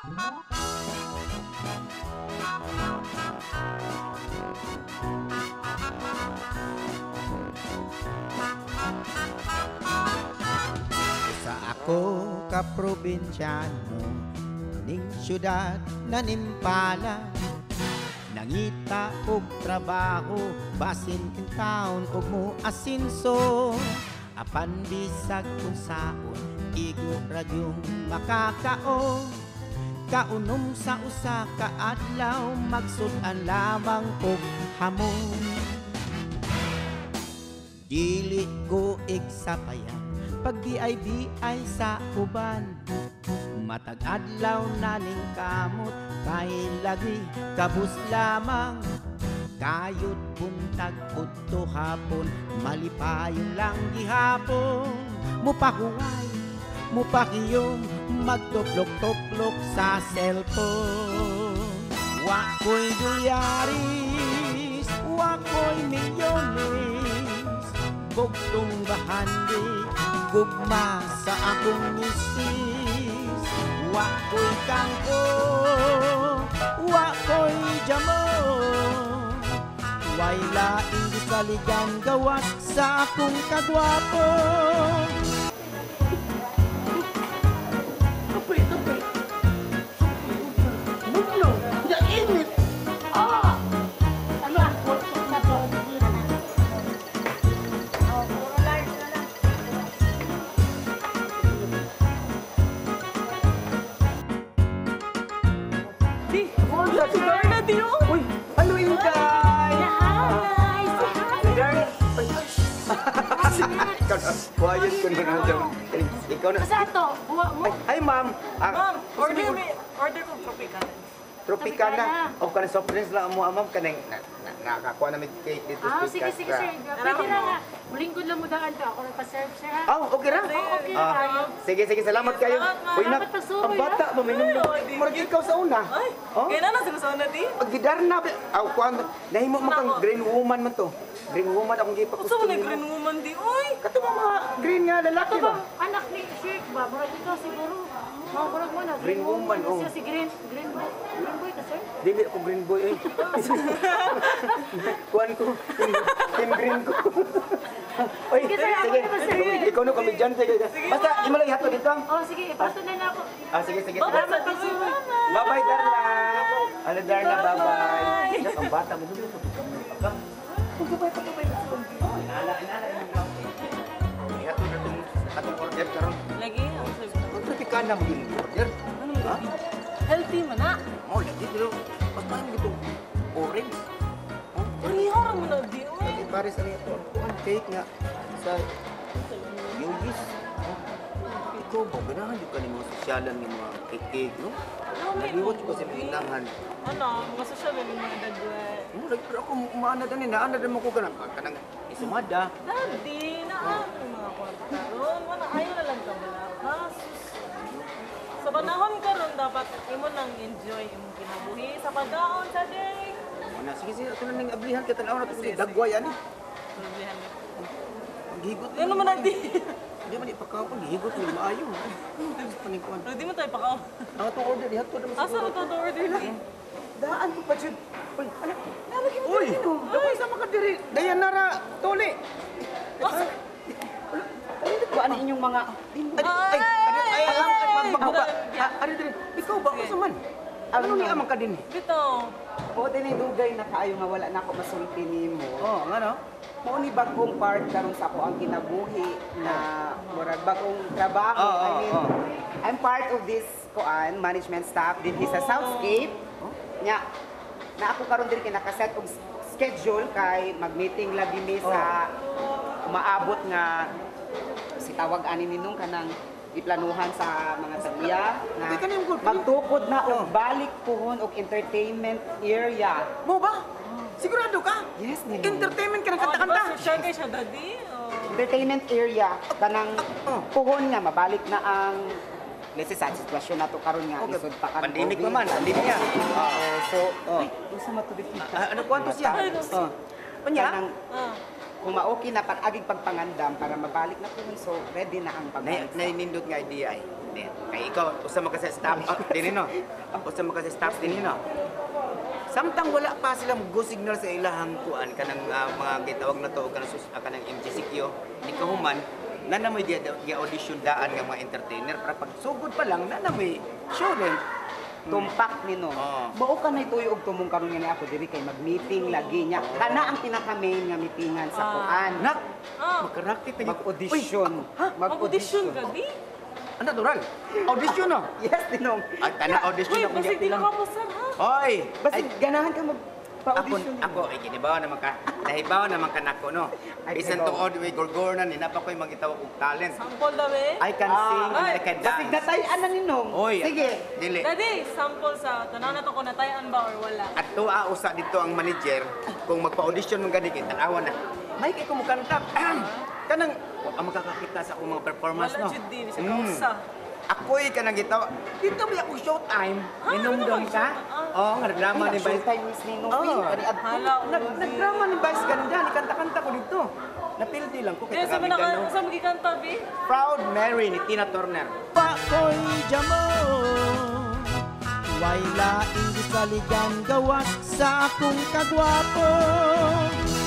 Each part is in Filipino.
Sa ako ka probinsyano, ning syudad na nimpala, nangita og trabaho, basin in town og mo asinso. Apan bisag kung saon, igo radyong makakao. Kaunom sa usa ka adlaw, magsudan lamang og hamon. Dili ko igsapayan, pag BIBI sa uban. Matag adlaw naning kamot, kay lagi kabus lamang. Kayod buntag udto hapon, malipayon lang gihapon. Mupahuway, mupakiyom, magtuplok-tuplok sa cellphone. Wako'y dolyaris, wako'y milyones, bugtong bahandi, gugma sa akong misis. Wako'y kangko, wako'y jamon, way laing gisaligan gawas sa akong kagwapo. Quiet ko na nandiyan. Ikaw na. Asa to? Buwa mo? Ay, ma'am. Ma'am, order ko Tropicana. Tropicana. O kanang soft drinks lang mo, ma'am. Kanang nakakuha namin cake dito. Sige, sir. Pwede na nga. Mulingkod lang mo daan ka. Ako nagpa-serve, sir, ha? Okay ra? Okay, Sige, salamat kayo. Uy, nak, ang bata ba, may nung murag ikaw sa una. Ay, kaya na sa gusto na di? Pagdidar na, kuhan, nahimo mo kang green woman man to. Green woman akong gipakustin. Gusto mo na green woman di, oy? Kato ba mga green nga lalaki ba? Anak ni Sheik ba? Murag ito siguro. Murag mo na. Green woman, oh. Siya si Green boy. Green boy ka, sir? Dili ako green boy, eh. Kuhan ko, team green ko. Oy, sige, ikaw na komedyante. Basta, imo lang ihato dito. Sige, ipato na na ako. Sige. Salamat pag suman. Bye-bye, Darla. Ano, Darla, bye-bye. Ang bata mo. Ihato na itong order karon. Lagi, ako sabi. Ang Tropicana mo yung order. Ha? Healthy man na. Lagi, pero mas parang dito orange. Pariho ra mo na di, oy. Paris ano ito? Ang cake nga sa Yugis. Ikaw ba, ganahan yung kanil mga sosyalan ng mga cake, no? Naliwat ko sa pinangan. Ano, mga social yung mga dagway. Pero ako umaanad na naanad mo ko kanang isumada. Daddy, naan yung mga kwarta karon. Wala, ayaw na lang ka malakas. Sa panahon karon dapat imo nang enjoy imong kinabuhi sa pagkaon sa day. Sige, ito na nang ablihan ka tanaw na ito. Dagway, ano? Problema. Gihigot. Ano naman na di? Hindi man ipakapon, gihigot mo maayo. Paningkuan. Pero di mo tayo pakaw. Ang itong order, dihat to naman Asa siguro. mo to order lang? Daan ko pa, Jud. Uy, ano? Nalagyan mo dito. Dapay sa makadiri. Dayan nara, tuli. Ano ba ano inyong mga... Magbaba. Ari diri. Ikaw ba? Asa man? Ano ni amang ka din? Dito. O, dinidugay na kaayo nga wala na ako masulti nimo. Nga no? Mao ni bagong part karon sa ako ang kinabuhi na murag bagong trabaho. I'm part of this management staff din sa Southscape. Nya na ako karon diri kinakaset og schedule kay mag-meeting labi mi sa umaabot nga si tawag ani ninong kanang iplanuhan sa mga tagya na magtukod na og balik pohon og entertainment area. Mo ba? Sigurado ka? Yes, ninong. Entertainment ka ng Oh, kanta-kanta. diba social kay siya, daddy? Entertainment area kanang pohon nga mabalik na ang let's say sa sitwasyon nato karon nga isod pa kan Pandemic pa man, pandemic niya. so usa matubig kita. Ano kwanto siya? Unya Ah. kung maoki na pag-agig pagpangandam para mabalik na pohon so ready na ang pagbalik. Nainindot nga idea ay. Kay ikaw, usama ka sa staff din no. Usama ka sa staff din no. Samtang wala pa silang go signal sa ilahang kuan kanang mga gitawag na to kanang MGCQ ni kahuman na may audition daan nga mga entertainer para pag sugod pa lang na may show din. Tumpak ni no. Mao ka nay tuyo og tumong karon nga ako diri kay mag-meeting lagi niya. Kana ang pinaka-main nga meetingan sa kuan. Nak, magkarakti tayo. Mag-audition. Mag-audition ka di? Ano natural? Audition no? Yes, Tinong. Ay, tanang audition Uy, ako basta di ka mo sir ha? Oy! Basta Ay, ganahan ka magpa-audition. ako, ginibaw naman ka, nahibaw naman ka nako, no? Ay, Bisan ikaw. tuod, may gorgornan, hinapa ko'y magitawag og talent. Sample daw eh. I can sing and I can Basta dance. natayan na Ninong. Oy, Sige. dili. Daddy, sample sa tanaw na to kung natayan ba or wala. At tuwa usa dito ang manager, kung magpa-audition mong gani, tanawan na. May kay ko mukanta. Kanang, ang makakakita sa akong mga performance, Wala no? jud di sa kausa. Ako'y kanang gitaw. Dito may akong showtime. Inumdum ka? Oo, nga nagdrama ni Vice. Showtime Miss Ninong. Oo. Hala, Nagdrama ni Vice ganun dyan. Ikanta-kanta ko dito. Napildi lang ko. Kaya sa Kaya mga sa magikanta bi? Proud Mary ni Tina Turner. Pako'y jamo Way laing gisaligan gawas sa akong kagwapo.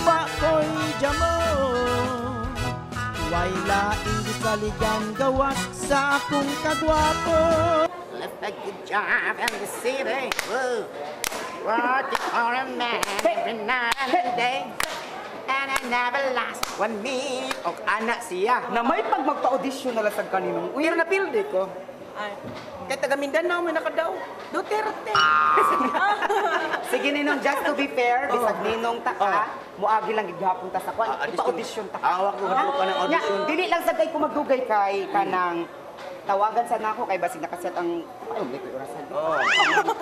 Pako'y jamo Way laing gisaligan gawas sa akong kagwapo. Left a good job in the city. Woo. Working for a man every night and day. And I never lost one minute. O anak siya. Na may pag magpa-audition na lasag ka Ninong. Pero napildi ko. Ay. Kaya taga Mindanao may nakadaw. Duterte. Sige Ninong, just to be fair, bisag Ninong taka, muagi lang gihapon ta sa kuan. Ipa-audition ta. Awak ko ka ng audition. Nya, dili lang sa kay ko magdugay kay kanang tawagan sa nako kay basig nakaset ang ano may orasan.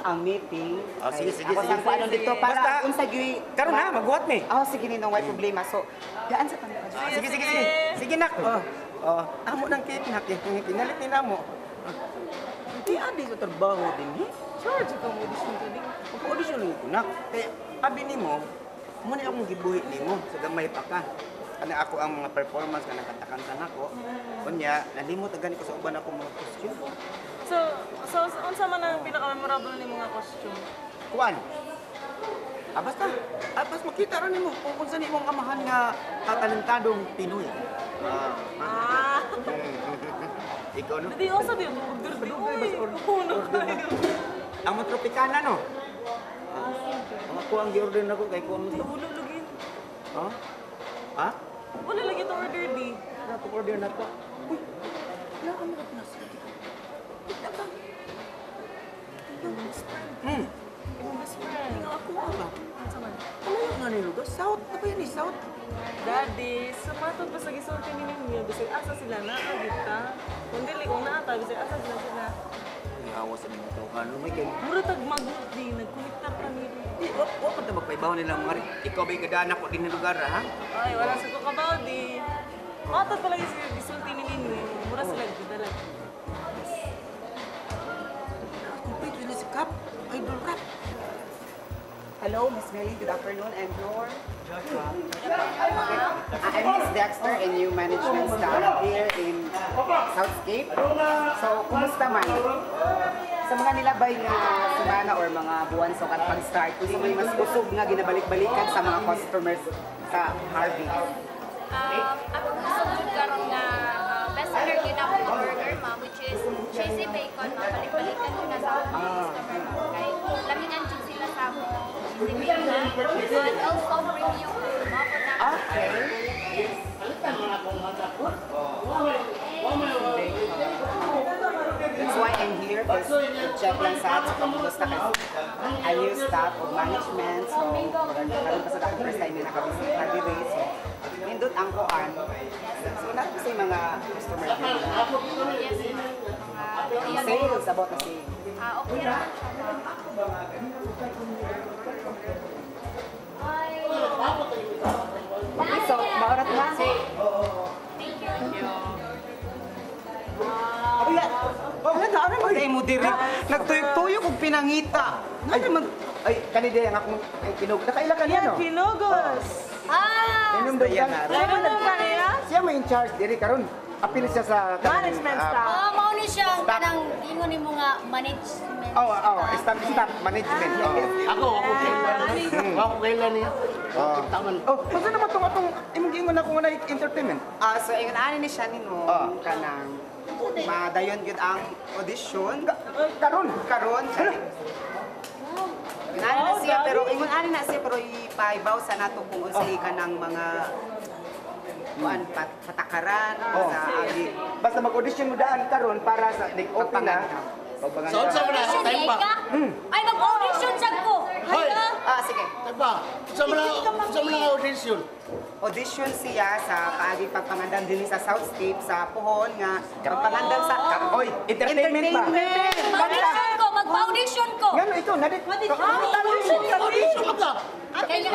Ang meeting. Sige, sige, Ako sige, sang paano sige. dito para Basta, unsa gyud. karon na, magbuhat ni. Sige Ninong, way problema. So, gaan sa tanong. Sige, sige, sige. Sige, nak. Amo ng cake, nak. Pinalit ni namo. Hindi adi sa trabaho din, eh. Charge ka mo audition ka di. Pag-audition lang ko, nak. Kaya, abi ni mo, muna akong gibuhi ni mo. Sa gamay pa ka. Kana ako ang mga performance ka nakanta-kanta nako. Kunya, nalimot na gani ko sa uban ako mga costume. So unsa man ang pinaka-memorable ni mga costume? Kuan. Basta. Makita rin mo kung unsa ni mong amahan nga talentadong Pinoy. Ikaw no? Dadi osa di order di. Ang mga tropicana no? Ang ako ang gi-order na ko kay kuan mo. Wala lagi. Ha? Wala lagi to order di. Order na ko. Uy, wala ka mga pinasa. Imong best friend. Ako ba? Unsa man? Ano yung nga nilo? South? Ano ba yan ni South? Daddy, sumatod pa sa gisulti ni ninyo. Bisag asa sila na agita. Kung dili kung naata bisag asa sila. Ihawa sa mga tao. Ano may kayo? Mura tag magut di nagkuniktar ka ni. Di, wala pa ito magpaibaw nila mga rin. Ikaw ba'y kadaanak ko din na lugar, ha? Ay, wala sa ko kabaw di. Matod pala yung gisulti ni ninyo. Mura sila gidalag. Complete rin na si Cap. Idol rap. Hello, Miss Melly. Good afternoon. And your Joshua. I'm Miss Dexter, a new management staff here in Southscape. So, kumusta man? Sa mga nilabay nga semana or mga buwan so kat pag-start, kung sa may mas usog nga ginabalik-balikan sa mga customers sa Harvey. Ako gusto ko karon nga best seller yun ako ng burger ma'am, which is cheesy bacon ma'am. Balik-balikan ko na sa akong customer ma'am. Kay lamingan dyan sila sa akong cheesy bacon. And also premium food ma'am. Okay. That's why I'm here, because check lang sa atin kung kumusta kasi a new staff of management. So, karoon pa sa dati first time na nakabisit Harvey Ray. So, nindot ang kuan. So, natin sa mga customer nila. Yes ma'am. Sales, about na sales. Okay naman siya ma'am. Okay, so, maurat na. Thank you. Wala, ano mo mo diri? Nagtuyok-tuyok kung pinangita. Ay, kanina yung akong pinog. Nakaila ka niya, no? Pinogos! Inom daw yan. Ano naman kaniya? Siya may in charge diri karon. apil siya sa Management staff. Oh, mao ni siya Staff. kanang ingon nimo nga management. staff management. Ako kailan. Ako kailan niya. Taman. Kung naman itong imong giingon ako nga entertainment. So, ingon ani ni siya nino, kanang madayon gyud ang audition. Karon. Karon, Inani na siya, pero ingon ani na siya, pero ipaibaw sa nato kung unsay kanang mga patakaran sa agi. Basta mag-audition mo daan karon para sa open na. So, sa mga time pa. Ay, mag-audition siya ko. Hoy! Sige. Diba? Sa mga audition. Audition siya sa paagi pagpangandam din sa Southscape sa Puhon nga pagpangandam sa Oy, entertainment ba? Audition ko, mag-audition ko. Ngano ito, nadit. Audition ka. Kaya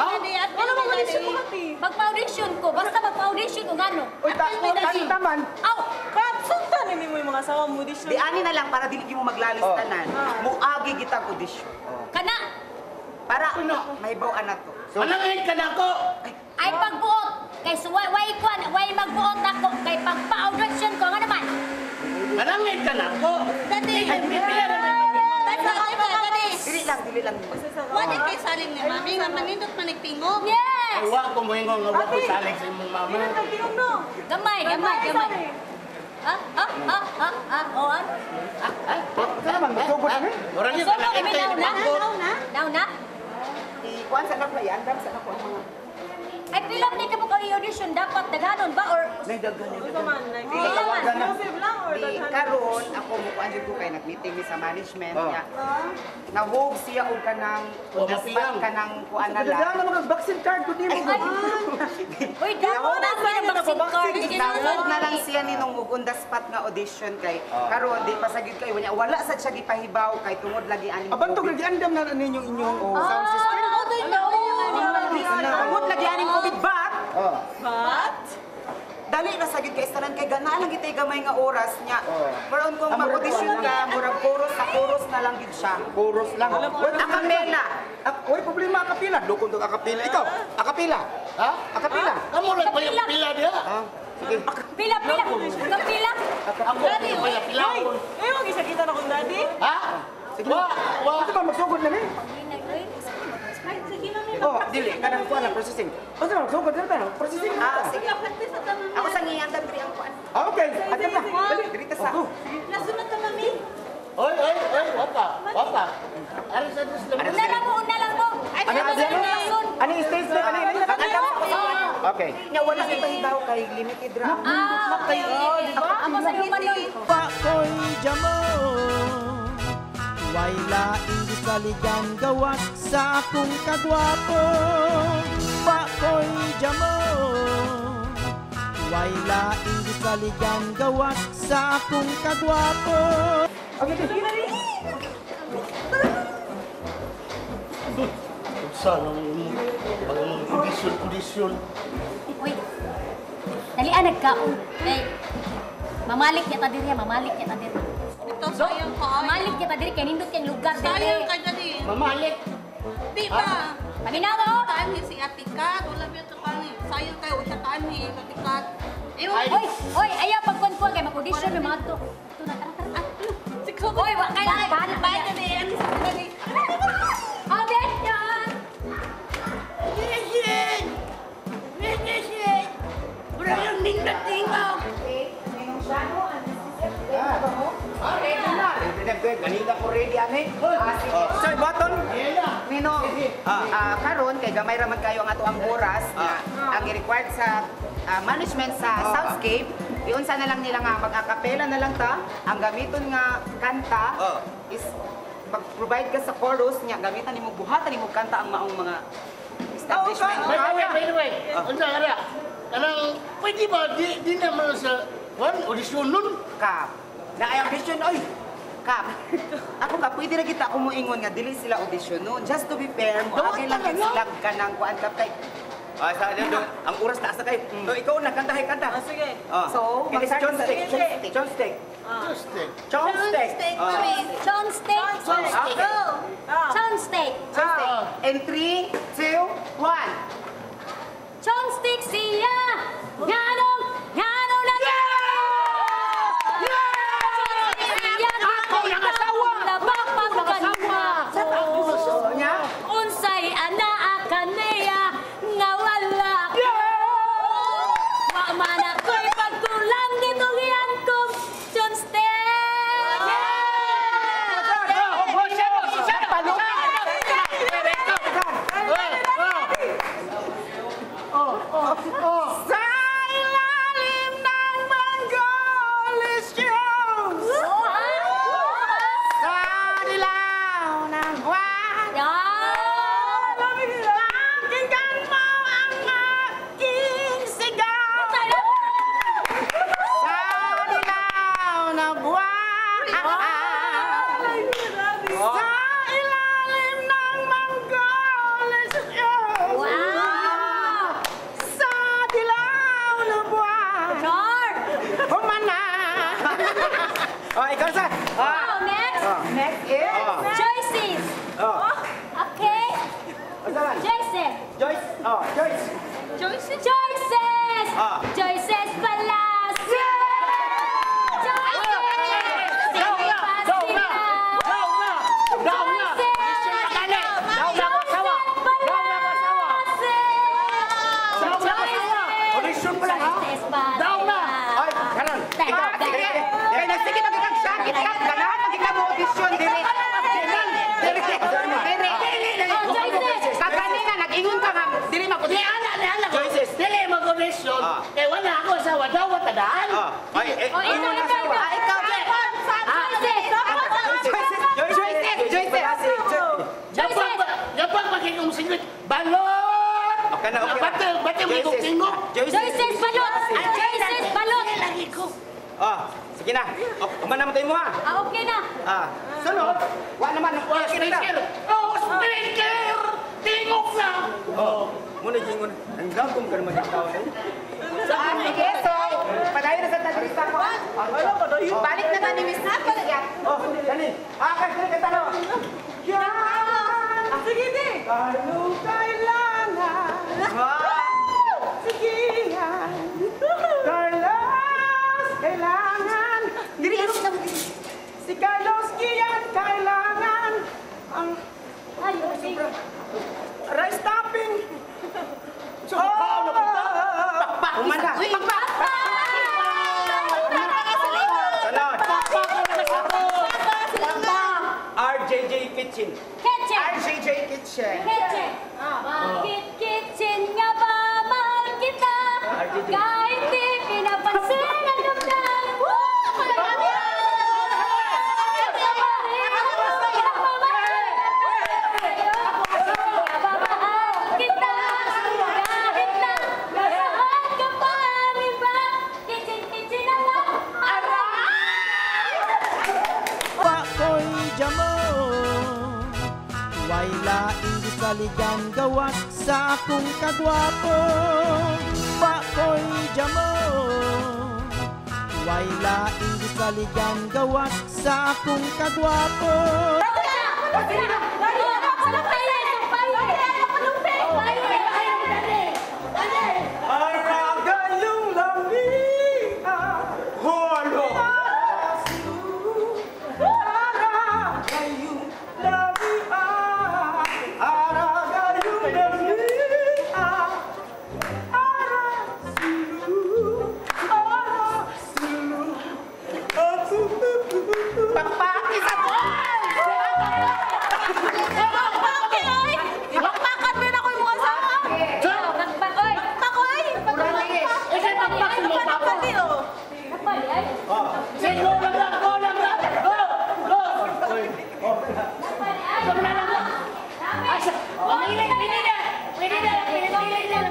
Wala mo audition mo kati. mag-audition ko, basta mag-audition ko ngano. Oy, taman. Aw, Kap, sundan ni mo yung mga asawa mo audition. di ani na lang para dili mo maglalis tanan. Muagi gitag audition. kana Para mahibaw ana to. Manangin ka na ako. ay pagbuot. Kay way magbuot ako kay pagpa-audition ko nga naman. Manangin ka na ako. Dati. Dili lang. Wala kay saling ni mami nga manindot manigtingog. Yes. Ay, wa ko mo ingon nga wa ko salig sa imong mama. Tingog no. Gamay. O an? Kaya naman, masugod na. Murag yun, So, nakita kami yung bangko. Daw na? Ikuan sa nako yan, dam sa nako mga Ay, pilang ni ka mo audition dapat daghanon ba or Ito man, like, exclusive lang or Di daghan? karon ako mo kuan jud ko kay nag-meeting ni sa management niya. Nahog siya og kanang mapiyang. kanang kuan na Kaya lang. naman ang vaccine card ko di mo. Uy, dapat na sa vaccine card. Nahog na lang siya ni nung on the spot nga audition kay karon di pa sagid kay wala sad siya gipahibaw kay tungod lagi ani. Abantog lagi andam na ninyong inyong sound system. Tungod lagi ani COVID bat. But, Dali na sagid kay istanan kay gana lang gitay gamay nga oras niya. Maron kung mag-audition ka, murag chorus na lang gid siya. Chorus lang. Akapela. Uy, problema akapila. Dukong tong akapila. Ikaw, akapila. Ha? Akapila. Kamu lang pa yung pila diha. Sige. Pila. Ako pa yung pila. eh, wag isa kita na kung daddy. Ha? Sige. Wa. Ito ba magsugod na ni? Oh, dili kanang kuan ang processing. Basta magsugod na tayo. Processing na. Sige. Ako sa ngiyanda diri ang kuan. Okay. At na. Dali. Diri ta sa. Nasunod ka mami. Oy, wapa. Ari sa dus lang. Una lang mo. Ay, Ano yung stage na? Ano yung Okay. Nya wala kay pahibaw kay limited ra. Ako sa human nun. Pakoy jamo Way laing gisaligan gawas sa akong kagwapo Pakoy jamo Way laing gisaligan gawas sa akong kagwapo Sana mo bagong audition. Uy, dalian nagkaon. Mamalik niya ta diri, Ito sayang ka. Mamalik niya ta diri, kay nindot yung lugar Sayang diri. ka dali. Mamalik. Di ba? Paminawa o. Taanhi si Atikat. Wala biya ito kani. Sayang kayo. Siya taanhi. Atikat. Ewan. Uy, ayaw pagkuan-kuan kay mag-audition may mga to. Ito na, tara. Uy, kailangan bahala ka Ba't niya. na yan? Dali. Abet yan! Kanina ko ready ani. Sir, button. Nino, karon kay gamay ra man kayo ang ato ang oras nga ang i-required sa management sa Southscape, iunsa na lang nila nga mag-acapella na lang ta. Ang gamiton nga kanta is mag-provide ka sa chorus nya gamitan nimo buhatan nimo kanta ang maong mga establishment. By the way. Unsa ara? Kanang pwede ba di naman sa audition nun? Kap. Na ay audition oy. Kap. Ako ka pwede ra kita ako moingon nga dili sila audition no. Just to be fair, okay lang sila kanang kuan kap kay. Sa ang oras taas na kayo. So, ikaw na, kantahin, kanta. Sige. So, Kini si John Steak. Sige. John Steak. Tuesday. John Steak. Chon steak. Okay. Chon steak. In 3, 2, 1. Chon steak siya! Nganong na buwan. Pakinggan mo ang aking sigaw. Sa dilaw na buwan. Sa ilalim ng manggoles. Sa dilaw na buwan. Humana. Oh, ikaw sa. Next. Next is. Choices. Okay. Choices. Joyce. Oh, Joyce. Choices. Choices. Choices Palacio. Eh, wala ako asawa daw, watadaan. Yapag magiging singit, balot! Bati mo itong tingog. Choices balot. Choices balot. Lagi ko. Sige na. Umanamatay mo ha. Okay na. Sunod. Wala naman. Speaker! Oh, speaker! Tingog na! Muna jingon. Ang gagawin ka naman yung tao na yun. Sige, so, padayo na sa tagrista ko. Balik na tayo ni Miss Happy. Dali. Kasi ka talo. Yan! Sige, di! Ano kailangan? Sige yan! Carlos, kailangan! Si Carlos Kian, kailangan! Ang rice topping! Umanda! RJJ Kitchen. RJJ Kitchen. Bakit kitchen nga ba mahal kita? Kahit di pinapansin ang damdamin. Pakoy jamo Way laing gisaligan gawas sa akong kagwapo Pakoy jamo Way laing gisaligan gawas sa akong kagwapo Aragayong lamia. Holo! Aragayong lamia. Aragayong lamia. Pakpaki sa Bakbakan mo na ko yung mga sama. Bakbakoy. Bakbakoy. Kasi pagpasin mo, papa. Bakbali ay. Say, go lang lang, go lang lang. Go! Go! Bakbali ay. Sobrang lang lang. Asa, pinili, pinili. Pinili, pinili lang.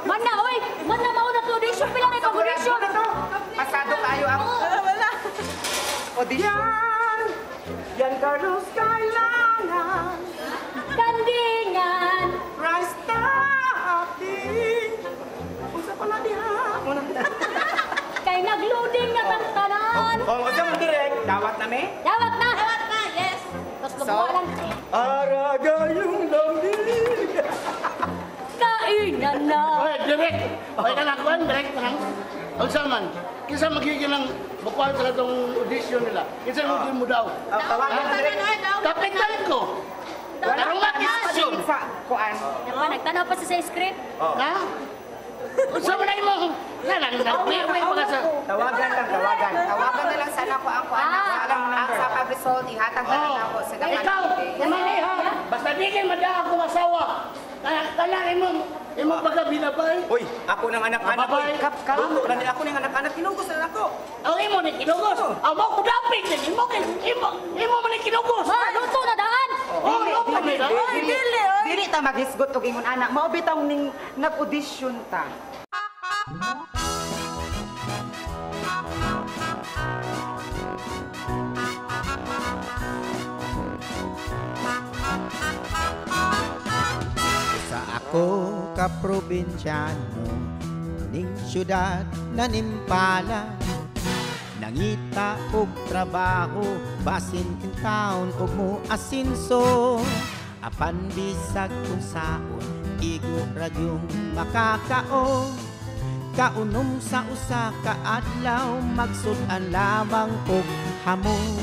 Mana, oy! Mana mauna to audition? Pila may audition? Pasado kayo ang audition. Yan Carlos kailangan. Kandingan! Rice topping. Unsa pala diha? Kay nagloading na tang tanan! Kung gusto mo direct, dawat na me. Dawat na! Mabuhalan. Aragayong lamig. Kainan na. Oy, direct. Oy, kanakuan, direct ka lang. Ang saman, kinsa magiging ng bukuan sa itong audition nila. Kinsa magiging mo daw. Tawagan na rin. Kapitan ko. Karong mag-audition. Sa kuan. Diba, nagtanaw pa sa script? Ha? Unsa man ay mo? May mga sa... Tawagan lang, tawagan. Tawagan na lang sana ko ang kuan. Ang sa pag-result, ihatag na lang ako sa dapat. Ikaw, kumali ha. Basta di kayo mada akong asawa. Kailangan mo paggabi na ba eh? Uy, ako ng anak-anak. Babay. Luto na ako ng anak-anak. Tinugos na ako. Ang imo ni kinugos. Ang mo ko dapit din. Imo man ni kinugos. Luto na daan! Oh, luto na da. Dili ta maghisgot og ingon anak. Mao bitaw ning nag-audition ta. Sa ako ka probinsyano, ning syudad nanimpala, nangita og trabaho, basin in town og mo asinso. Apan bisag kung saon, igo radyong makakaon. Kaunom sa usa ka adlaw, magsud-an lamang og hamon.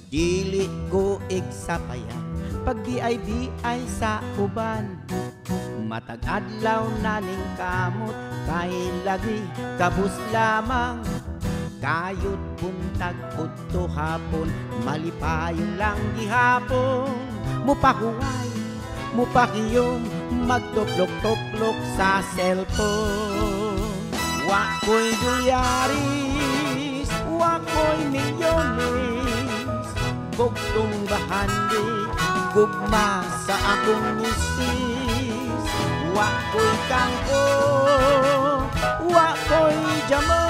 Dili ko igsapayan, pag ay sa uban. Matag adlaw naning kamot, kay lagi kabus lamang. Kayot buntag udto hapon, malipayong lang gihapon. Mupahuway, mupakiyom, magtuplok-tuplok sa cellphone. Wako'y dolyaris, wako'y milyones, bugtong bahandi, gugma sa akong misis. Wako'y kangko, wako'y jamo,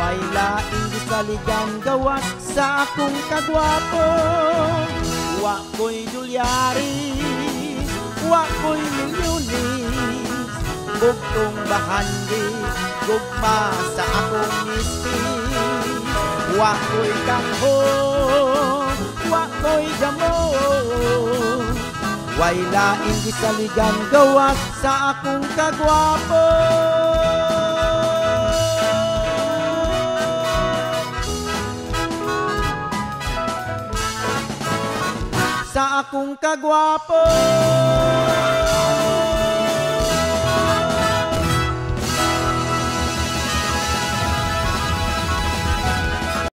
way laing gisaligan gawas sa akong kagwapo. Wako'y dolyaris, wako'y milyones, bugtong bahandi, gugma sa akong misis. Wako'y kangho, wako'y damo, way laing gisaligan gawas sa akong kagwapo. Sa akong kagwapo.